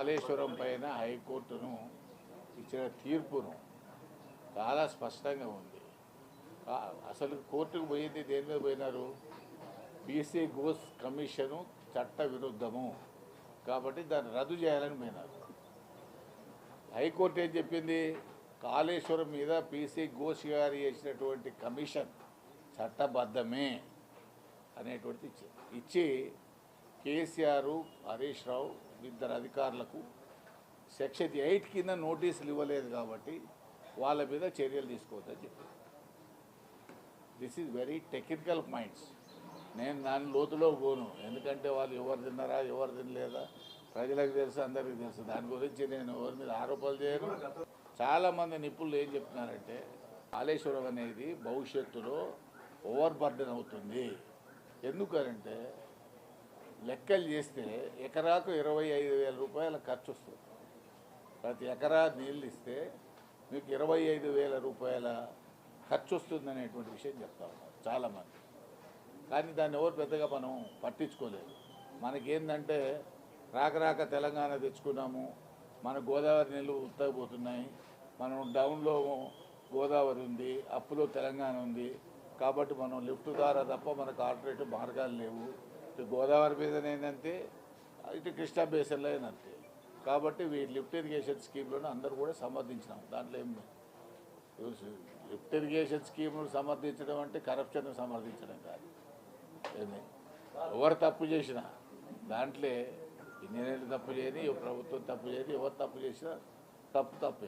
కాళేశ్వరం పైన హైకోర్టును ఇచ్చిన తీర్పును చాలా స్పష్టంగా ఉంది. అసలు కోర్టుకు పోయింది దేని మీద పోయినారు? బీసీ గోస్ కమిషను చట్ట విరుద్ధము కాబట్టి దాన్ని రద్దు చేయాలని పోయినారు. హైకోర్టు ఏం చెప్పింది? కాళేశ్వరం మీద పీసీ ఘోష్ గారు చేసినటువంటి కమిషన్ చట్టబద్ధమే అనేటువంటిది ఇచ్చి కేసీఆర్, హరీష్ రావు ఇద్దరు అధికారులకు సెక్షన్ 8 కింద నోటీసులు ఇవ్వలేదు కాబట్టి వాళ్ళ మీద చర్యలు తీసుకోవద్దని చెప్పింది. This is very technical points. నేను దాని లోతులో పోను, ఎందుకంటే వాళ్ళు ఎవరు తిన్నారా ఎవరు తినలేదా ప్రజలకు తెలుసు, అందరికీ తెలుసు. దాని గురించి నేను ఎవరి మీద ఆరోపణలు చేయను. చాలామంది నిపుణులు ఏం చెప్తున్నారంటే కాళేశ్వరం అనేది భవిష్యత్తులో ఓవర్ బర్డెన్ అవుతుంది. ఎందుకంటే లెక్కలు చేస్తే ఎకరాకు 25,000 రూపాయల ఖర్చు వస్తుంది. ప్రతి ఎకరా నీళ్ళు ఇస్తే మీకు 25,000 రూపాయల ఖర్చు వస్తుంది అనేటువంటి విషయం చెప్తా ఉన్నారు చాలామంది. కానీ దాన్ని ఎవరు పెద్దగా మనం పట్టించుకోలేదు. మనకేందంటే రాక తెలంగాణ తెచ్చుకున్నాము, మన గోదావరి నీళ్ళు ఉత్తగిపోతున్నాయి, మనం డౌన్లో గోదావరి ఉంది, అప్పులో తెలంగాణ ఉంది, కాబట్టి మనం లిఫ్ట్ ద్వారా తప్ప మనకు ఆల్టర్నేటివ్ మార్గాలు లేవు. ఇటు గోదావరి మీదనేందంతే, ఇటు కృష్ణా బేసిన్లో అయినంతే. కాబట్టి లిఫ్ట్ ఇరిగేషన్ స్కీమ్లను అందరూ కూడా సమర్థించినాం. దాంట్లో ఏం లిఫ్ట్ ఇరిగేషన్ స్కీమ్ను సమర్థించడం అంటే కరప్షన్ సమర్థించడం కాదు. ఏంది ఎవరు తప్పు చేసినా దాంట్లో ఇంజనీర్లు తప్పు చేయని, ప్రభుత్వం తప్పు చేయని, ఎవరు తప్పు చేసినా తప్పు